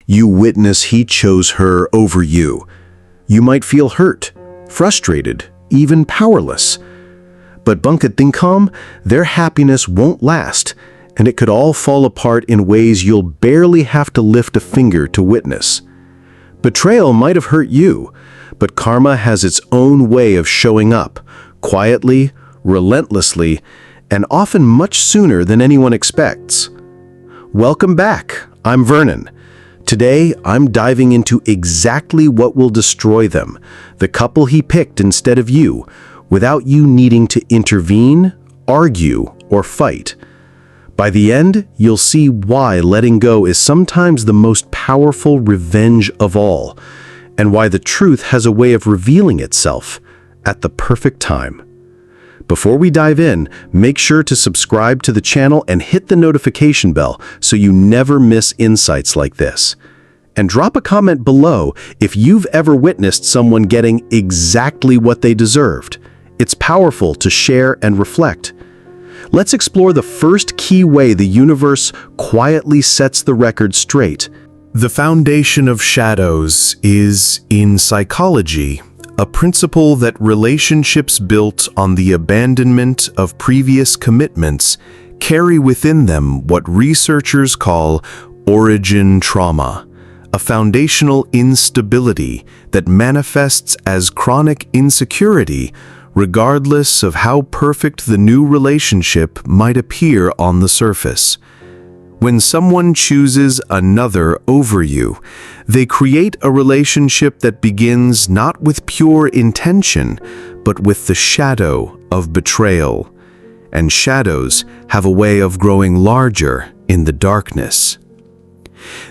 You witness he chose her over you. You might feel hurt, frustrated, even powerless. But Bunket Thinkam, their happiness won't last, and it could all fall apart in ways you'll barely have to lift a finger to witness. Betrayal might have hurt you, but karma has its own way of showing up, quietly, relentlessly, and often much sooner than anyone expects. Welcome back. I'm Vernon. Today, I'm diving into exactly what will destroy them, the couple he picked instead of you, without you needing to intervene, argue, or fight. By the end, you'll see why letting go is sometimes the most powerful revenge of all, and why the truth has a way of revealing itself at the perfect time. Before we dive in, make sure to subscribe to the channel and hit the notification bell so you never miss insights like this. And drop a comment below if you've ever witnessed someone getting exactly what they deserved. It's powerful to share and reflect. Let's explore the first key way the universe quietly sets the record straight. The foundation of shadows is, in psychology, a principle that relationships built on the abandonment of previous commitments carry within them what researchers call origin trauma, a foundational instability that manifests as chronic insecurity regardless of how perfect the new relationship might appear on the surface. When someone chooses another over you, they create a relationship that begins not with pure intention, but with the shadow of betrayal. And shadows have a way of growing larger in the darkness.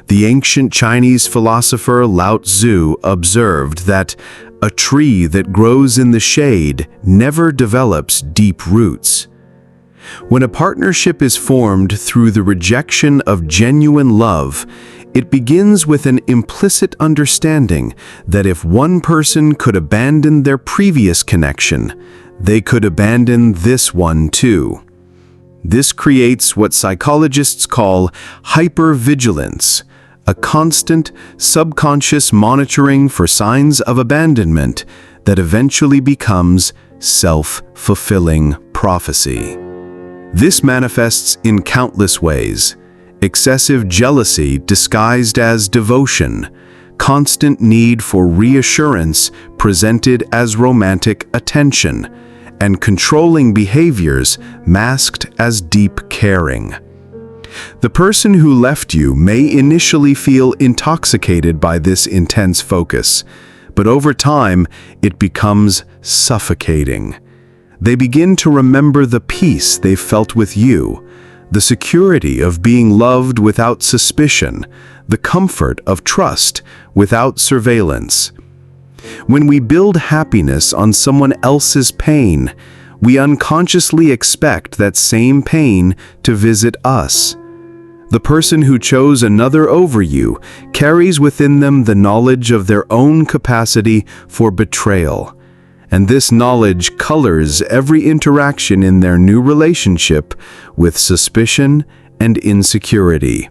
The ancient Chinese philosopher Lao Tzu observed that a tree that grows in the shade never develops deep roots. When a partnership is formed through the rejection of genuine love, it begins with an implicit understanding that if one person could abandon their previous connection, they could abandon this one too. This creates what psychologists call hypervigilance, a constant, subconscious monitoring for signs of abandonment that eventually becomes self-fulfilling prophecy. This manifests in countless ways: excessive jealousy disguised as devotion, constant need for reassurance presented as romantic attention, and controlling behaviors masked as deep caring. The person who left you may initially feel intoxicated by this intense focus, but over time it becomes suffocating. They begin to remember the peace they felt with you, the security of being loved without suspicion, the comfort of trust without surveillance. When we build happiness on someone else's pain, we unconsciously expect that same pain to visit us. The person who chose another over you carries within them the knowledge of their own capacity for betrayal, and this knowledge colors every interaction in their new relationship with suspicion and insecurity.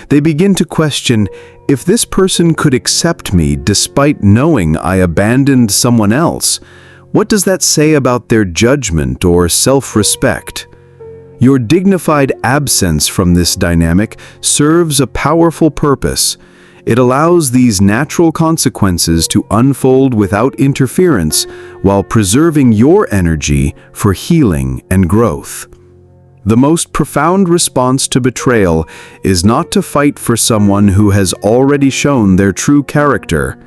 They begin to question, if this person could accept me despite knowing I abandoned someone else, what does that say about their judgment or self-respect? Your dignified absence from this dynamic serves a powerful purpose. It allows these natural consequences to unfold without interference while preserving your energy for healing and growth. The most profound response to betrayal is not to fight for someone who has already shown their true character,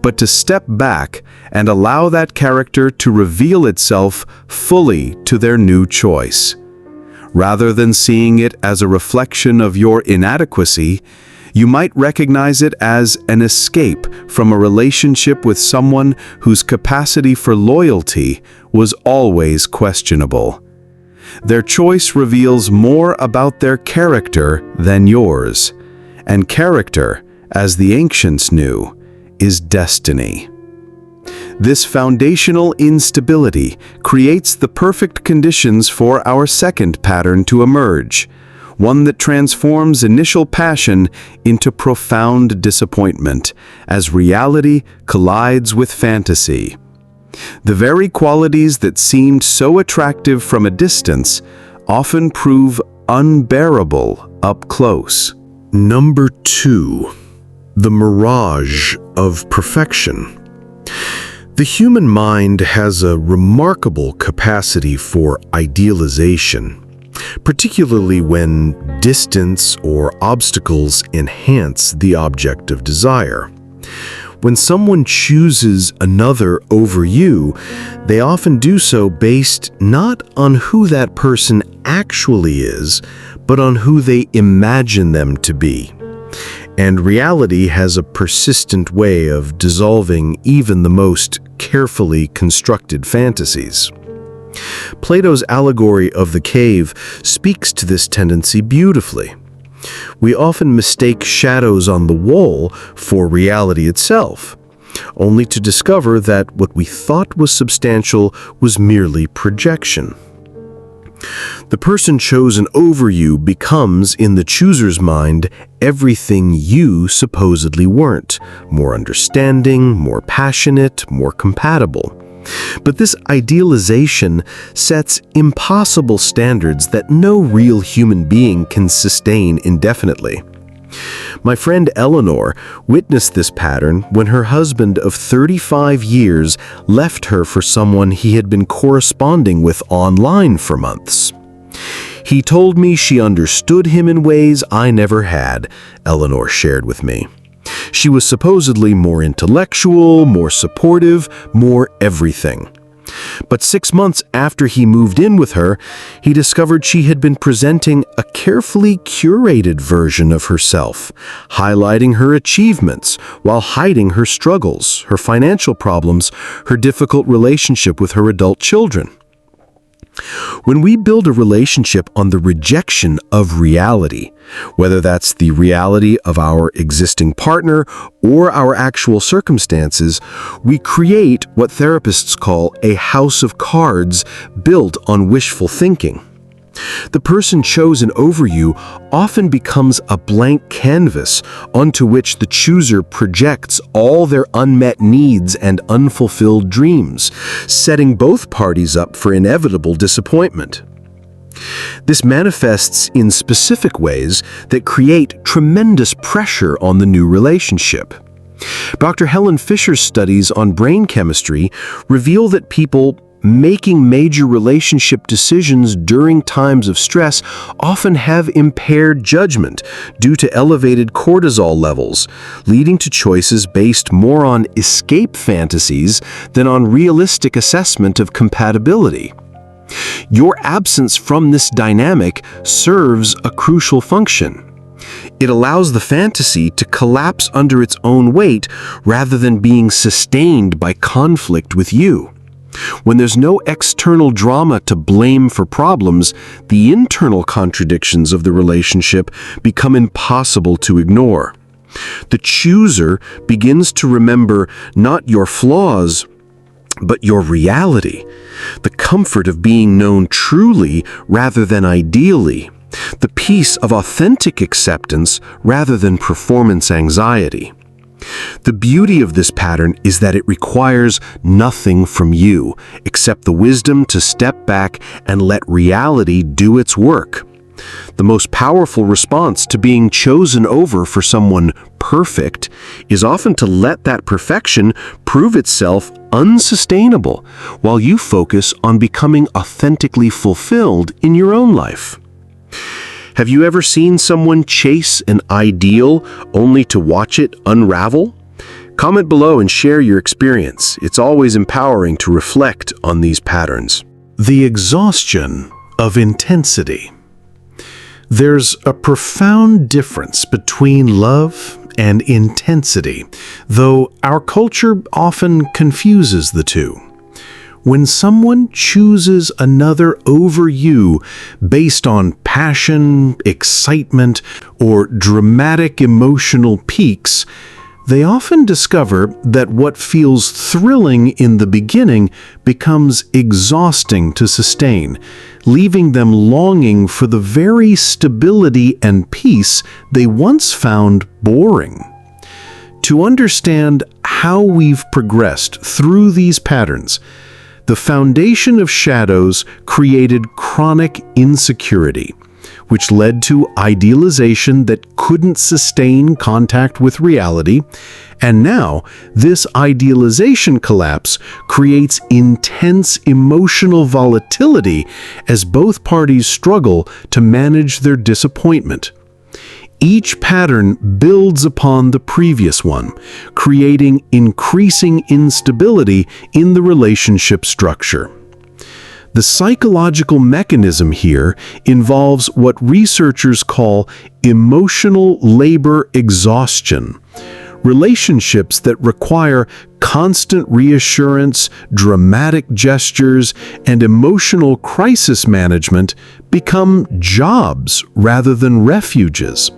but to step back and allow that character to reveal itself fully to their new choice. Rather than seeing it as a reflection of your inadequacy, you might recognize it as an escape from a relationship with someone whose capacity for loyalty was always questionable. Their choice reveals more about their character than yours, and character, as the ancients knew, is destiny. This foundational instability creates the perfect conditions for our second pattern to emerge, one that transforms initial passion into profound disappointment as reality collides with fantasy. The very qualities that seemed so attractive from a distance often prove unbearable up close. Number 2. The mirage of perfection. The human mind has a remarkable capacity for idealization, particularly when distance or obstacles enhance the object of desire. When someone chooses another over you, they often do so based not on who that person actually is, but on who they imagine them to be. And reality has a persistent way of dissolving even the most carefully constructed fantasies. Plato's allegory of the cave speaks to this tendency beautifully. We often mistake shadows on the wall for reality itself, only to discover that what we thought was substantial was merely projection. The person chosen over you becomes, in the chooser's mind, everything you supposedly weren't: more understanding, more passionate, more compatible. But this idealization sets impossible standards that no real human being can sustain indefinitely. My friend Eleanor witnessed this pattern when her husband of 35 years left her for someone he had been corresponding with online for months. "He told me she understood him in ways I never had," Eleanor shared with me. "She was supposedly more intellectual, more supportive, more everything. But 6 months after he moved in with her, he discovered she had been presenting a carefully curated version of herself, highlighting her achievements while hiding her struggles, her financial problems, her difficult relationship with her adult children." When we build a relationship on the rejection of reality, whether that's the reality of our existing partner or our actual circumstances, we create what therapists call a house of cards built on wishful thinking. The person chosen over you often becomes a blank canvas onto which the chooser projects all their unmet needs and unfulfilled dreams, setting both parties up for inevitable disappointment. This manifests in specific ways that create tremendous pressure on the new relationship. Dr. Helen Fisher's studies on brain chemistry reveal that people making major relationship decisions during times of stress often have impaired judgment due to elevated cortisol levels, leading to choices based more on escape fantasies than on realistic assessment of compatibility. Your absence from this dynamic serves a crucial function. It allows the fantasy to collapse under its own weight rather than being sustained by conflict with you. When there's no external drama to blame for problems, the internal contradictions of the relationship become impossible to ignore. The chooser begins to remember not your flaws, but your reality, the comfort of being known truly rather than ideally, the peace of authentic acceptance rather than performance anxiety. The beauty of this pattern is that it requires nothing from you except the wisdom to step back and let reality do its work. The most powerful response to being chosen over for someone perfect is often to let that perfection prove itself unsustainable while you focus on becoming authentically fulfilled in your own life. Have you ever seen someone chase an ideal only to watch it unravel? Comment below and share your experience. It's always empowering to reflect on these patterns. The exhaustion of intensity. There's a profound difference between love and intensity, though our culture often confuses the two. When someone chooses another over you based on passion, excitement, or dramatic emotional peaks, they often discover that what feels thrilling in the beginning becomes exhausting to sustain, leaving them longing for the very stability and peace they once found boring. To understand how we've progressed through these patterns, the foundation of shadows created chronic insecurity, which led to idealization that couldn't sustain contact with reality, and now this idealization collapse creates intense emotional volatility as both parties struggle to manage their disappointment. Each pattern builds upon the previous one, creating increasing instability in the relationship structure. The psychological mechanism here involves what researchers call emotional labor exhaustion. Relationships that require constant reassurance, dramatic gestures, and emotional crisis management become jobs rather than refuges.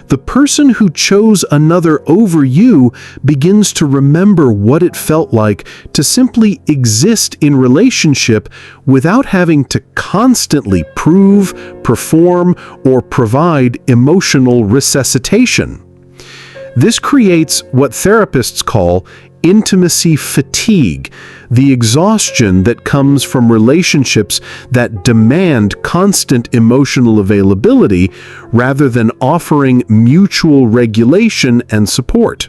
The person who chose another over you begins to remember what it felt like to simply exist in relationship without having to constantly prove, perform, or provide emotional resuscitation. This creates what therapists call intimacy fatigue, the exhaustion that comes from relationships that demand constant emotional availability rather than offering mutual regulation and support.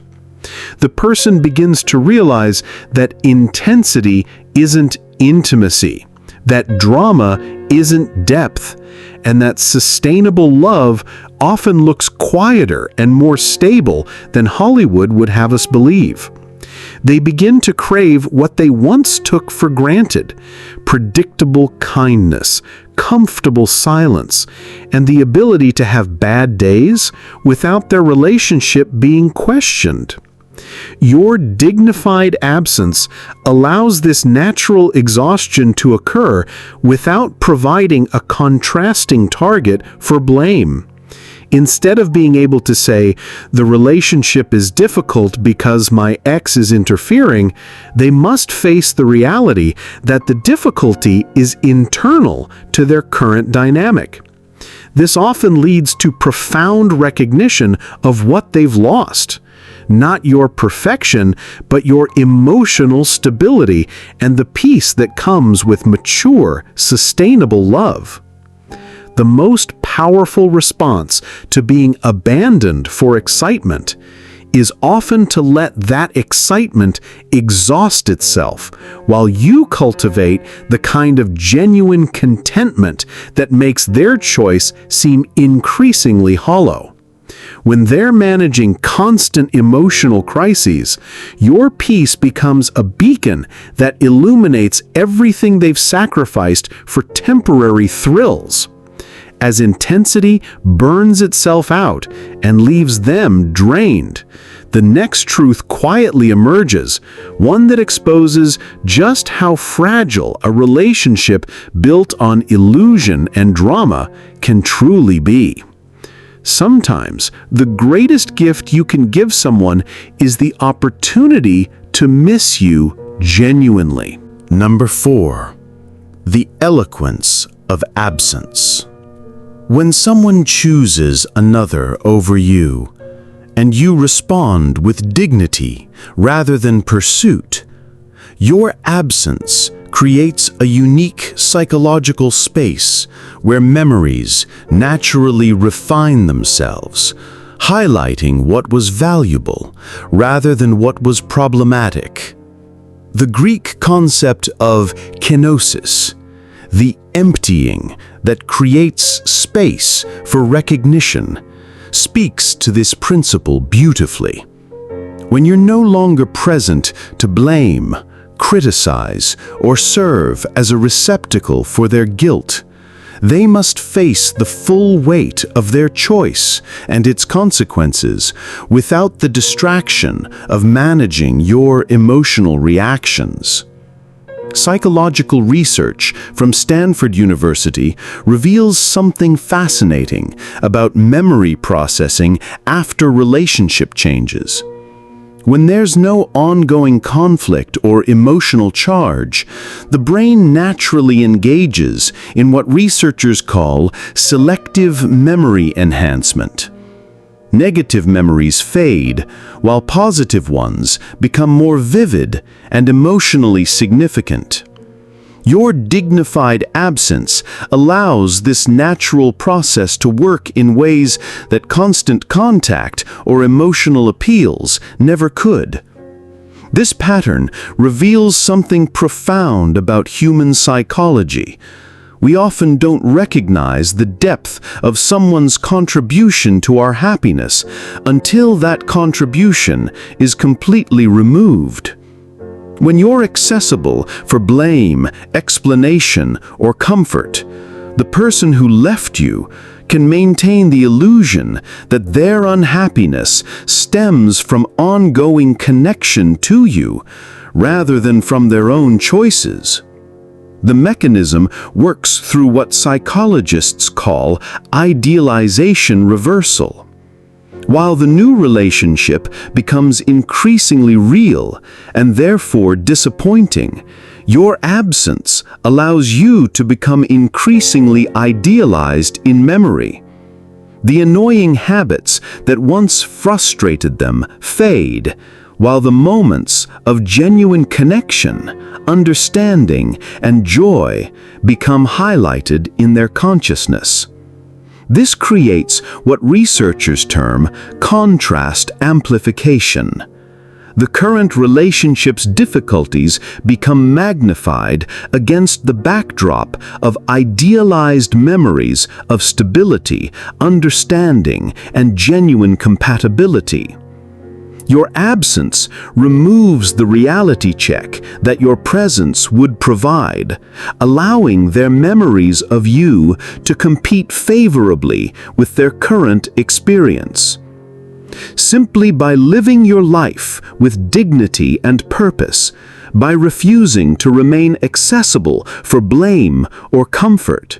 The person begins to realize that intensity isn't intimacy, that drama isn't depth, and that sustainable love often looks quieter and more stable than Hollywood would have us believe. They begin to crave what they once took for granted: predictable kindness, comfortable silence, and the ability to have bad days without their relationship being questioned. Your dignified absence allows this natural exhaustion to occur without providing a contrasting target for blame. Instead of being able to say, the relationship is difficult because my ex is interfering, they must face the reality that the difficulty is internal to their current dynamic. This often leads to profound recognition of what they've lost. Not your perfection, but your emotional stability and the peace that comes with mature, sustainable love. The most powerful response to being abandoned for excitement is often to let that excitement exhaust itself while you cultivate the kind of genuine contentment that makes their choice seem increasingly hollow. When they're managing constant emotional crises, your peace becomes a beacon that illuminates everything they've sacrificed for temporary thrills. As intensity burns itself out and leaves them drained, the next truth quietly emerges, one that exposes just how fragile a relationship built on illusion and drama can truly be. Sometimes, the greatest gift you can give someone is the opportunity to miss you genuinely. Number 4. The eloquence of absence. When someone chooses another over you, and you respond with dignity rather than pursuit, your absence creates a unique psychological space where memories naturally refine themselves, highlighting what was valuable rather than what was problematic. The Greek concept of kenosis, the emptying that creates space for recognition, speaks to this principle beautifully. When you're no longer present to blame, criticize, or serve as a receptacle for their guilt, they must face the full weight of their choice and its consequences without the distraction of managing your emotional reactions. Psychological research from Stanford University reveals something fascinating about memory processing after relationship changes. When there's no ongoing conflict or emotional charge, the brain naturally engages in what researchers call selective memory enhancement. Negative memories fade, while positive ones become more vivid and emotionally significant. Your dignified absence allows this natural process to work in ways that constant contact or emotional appeals never could. This pattern reveals something profound about human psychology. We often don't recognize the depth of someone's contribution to our happiness until that contribution is completely removed. When you're accessible for blame, explanation, or comfort, the person who left you can maintain the illusion that their unhappiness stems from ongoing connection to you, rather than from their own choices. The mechanism works through what psychologists call idealization reversal. While the new relationship becomes increasingly real and therefore disappointing, your absence allows you to become increasingly idealized in memory. The annoying habits that once frustrated them fade, while the moments of genuine connection, understanding, and joy become highlighted in their consciousness. This creates what researchers term contrast amplification. The current relationship's difficulties become magnified against the backdrop of idealized memories of stability, understanding, and genuine compatibility. Your absence removes the reality check that your presence would provide, allowing their memories of you to compete favorably with their current experience. Simply by living your life with dignity and purpose, by refusing to remain accessible for blame or comfort,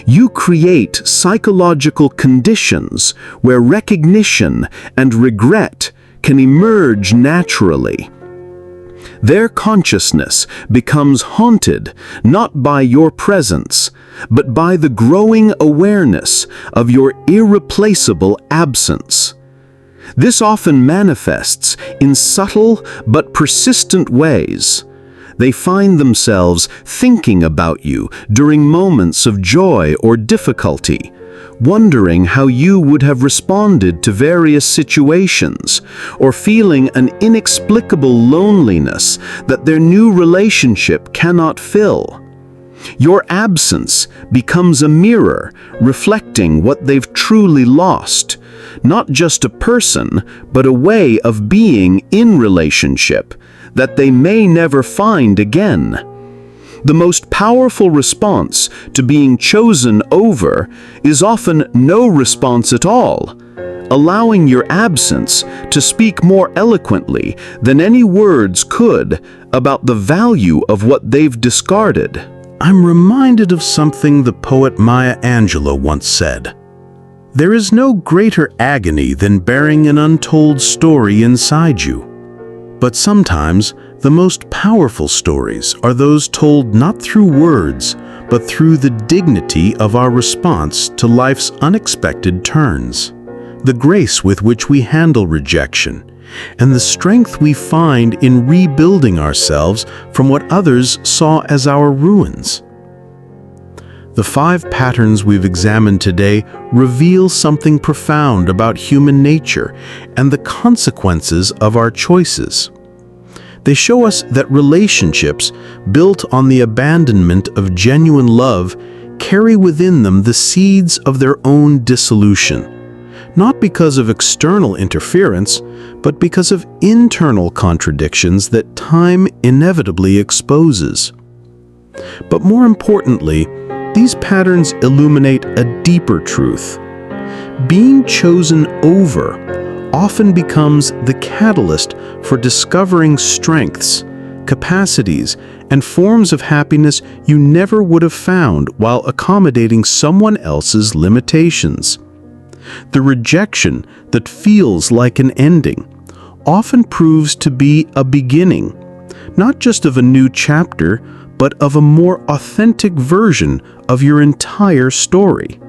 you create psychological conditions where recognition and regret can emerge naturally. Their consciousness becomes haunted not by your presence, but by the growing awareness of your irreplaceable absence. This often manifests in subtle but persistent ways. They find themselves thinking about you during moments of joy or difficulty, wondering how you would have responded to various situations, or feeling an inexplicable loneliness that their new relationship cannot fill. Your absence becomes a mirror reflecting what they've truly lost, not just a person, but a way of being in relationship that they may never find again. The most powerful response to being chosen over is often no response at all, allowing your absence to speak more eloquently than any words could about the value of what they've discarded. I'm reminded of something the poet Maya Angelou once said. There is no greater agony than bearing an untold story inside you. But sometimes, the most powerful stories are those told not through words, but through the dignity of our response to life's unexpected turns, the grace with which we handle rejection, and the strength we find in rebuilding ourselves from what others saw as our ruins. The 5 patterns we've examined today reveal something profound about human nature and the consequences of our choices. They show us that relationships built on the abandonment of genuine love carry within them the seeds of their own dissolution, not because of external interference, but because of internal contradictions that time inevitably exposes. But more importantly, these patterns illuminate a deeper truth. Being chosen over often becomes the catalyst for discovering strengths, capacities, and forms of happiness you never would have found while accommodating someone else's limitations. The rejection that feels like an ending often proves to be a beginning, not just of a new chapter, but of a more authentic version of your entire story.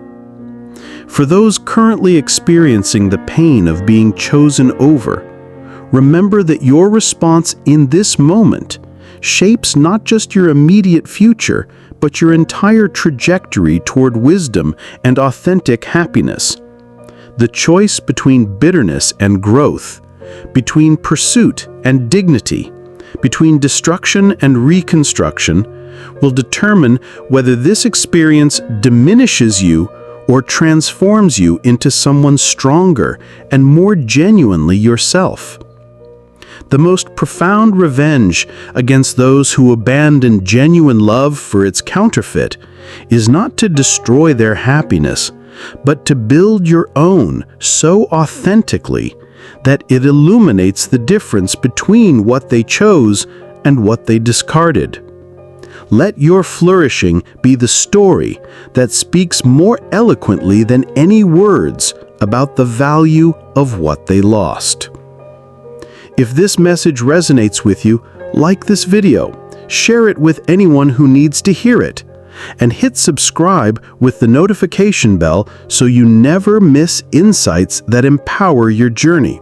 For those currently experiencing the pain of being chosen over, remember that your response in this moment shapes not just your immediate future, but your entire trajectory toward wisdom and authentic happiness. The choice between bitterness and growth, between pursuit and dignity, between destruction and reconstruction, will determine whether this experience diminishes you or transforms you into someone stronger and more genuinely yourself. The most profound revenge against those who abandon genuine love for its counterfeit is not to destroy their happiness, but to build your own so authentically that it illuminates the difference between what they chose and what they discarded. Let your flourishing be the story that speaks more eloquently than any words about the value of what they lost. If this message resonates with you, like this video, share it with anyone who needs to hear it, and hit subscribe with the notification bell so you never miss insights that empower your journey.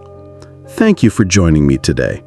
Thank you for joining me today.